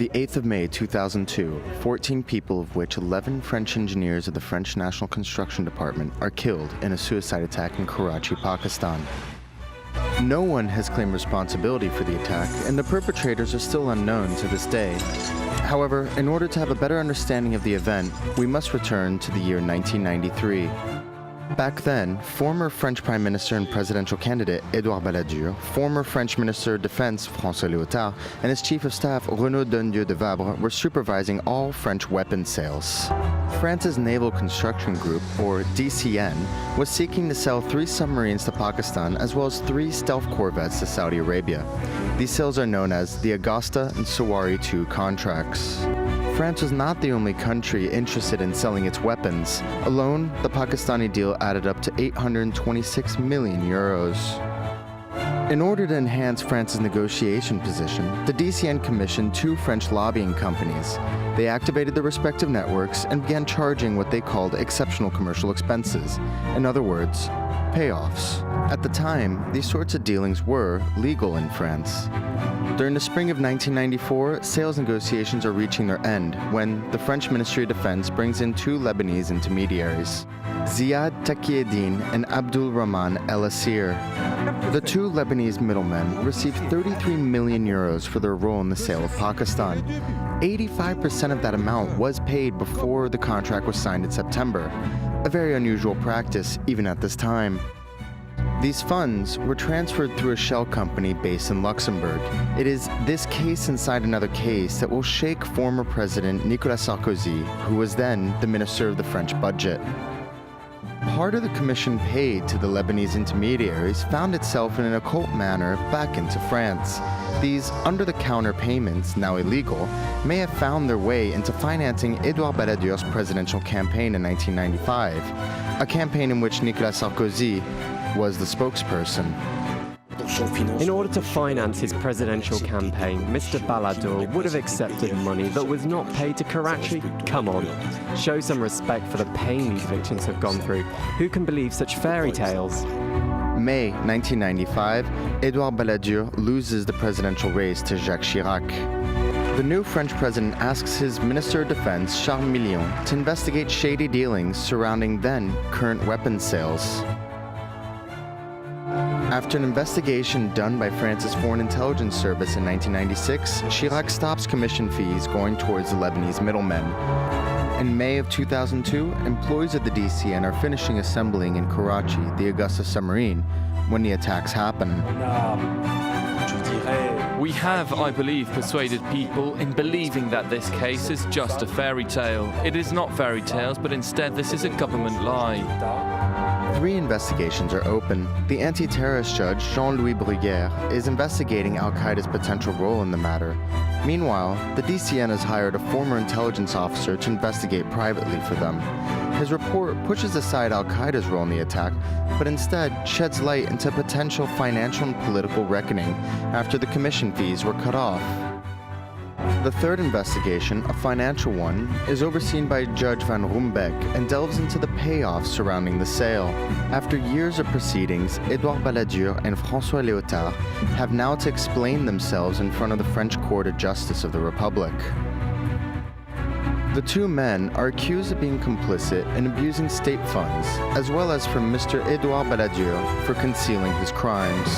The 8th of May 2002, 14 people, of which 11 French engineers of the French National Construction Department, are killed in a suicide attack in Karachi, Pakistan. No one has claimed responsibility for the attack, and the perpetrators are still unknown to this day. However, in order to have a better understanding of the event, we must return to the year 1993. Back then, former French Prime Minister and presidential candidate Edouard Balladur, former French Minister of Defense François Léotard, and his Chief of Staff Renaud Dondieu de Vabre were supervising all French weapons sales. France's Naval Construction Group, or DCN, was seeking to sell 3 submarines to Pakistan as well as 3 stealth corvettes to Saudi Arabia. These sales are known as the Augusta and Sawari II contracts. France was not the only country interested in selling its weapons. Alone, the Pakistani deal added up to 826 million euros. In order to enhance France's negotiation position, the DCN commissioned 2 French lobbying companies. They activated their respective networks and began charging what they called exceptional commercial expenses. In other words, payoffs. At the time, these sorts of dealings were legal in France. During the spring of 1994, sales negotiations are reaching their end when the French Ministry of Defense brings in 2 Lebanese intermediaries, Ziad Taqiyuddin and Abdul Rahman El Assir. The 2 Lebanese middlemen received 33 million euros for their role in the sale of Pakistan. 85% of that amount was paid before the contract was signed in September, a very unusual practice even at this time. These funds were transferred through a shell company based in Luxembourg. It is this case inside another case that will shake former President Nicolas Sarkozy, who was then the Minister of the French budget. Part of the commission paid to the Lebanese intermediaries found itself in an occult manner back into France. These under-the-counter payments, now illegal, may have found their way into financing Edouard Balladur's presidential campaign in 1995, a campaign in which Nicolas Sarkozy was the spokesperson. In order to finance his presidential campaign, Mr. Balladur would have accepted money that was not paid to Karachi? Come on, show some respect for the pain these victims have gone through. Who can believe such fairy tales? May 1995, Edouard Balladur loses the presidential race to Jacques Chirac. The new French president asks his Minister of Defense, Charles Million, to investigate shady dealings surrounding then current weapons sales. After an investigation done by France's Foreign Intelligence Service in 1996, Chirac stops commission fees going towards the Lebanese middlemen. In May of 2002, employees of the DCN are finishing assembling in Karachi the Augusta submarine when the attacks happen. We have, I believe, persuaded people in believing that this case is just a fairy tale. It is not fairy tales, but instead this is a government lie. 3 investigations are open. The anti-terrorist judge, Jean-Louis Bruguière, is investigating Al-Qaeda's potential role in the matter. Meanwhile, the DCN has hired a former intelligence officer to investigate privately for them. His report pushes aside Al-Qaeda's role in the attack, but instead sheds light into potential financial and political reckoning after the commission fees were cut off. The 3rd investigation, a financial one, is overseen by Judge Van Roombeek and delves into the payoffs surrounding the sale. After years of proceedings, Edouard Balladur and François Léotard have now to explain themselves in front of the French Court of Justice of the Republic. The 2 men are accused of being complicit in abusing state funds, as well as from Mr. Edouard Balladur for concealing his crimes.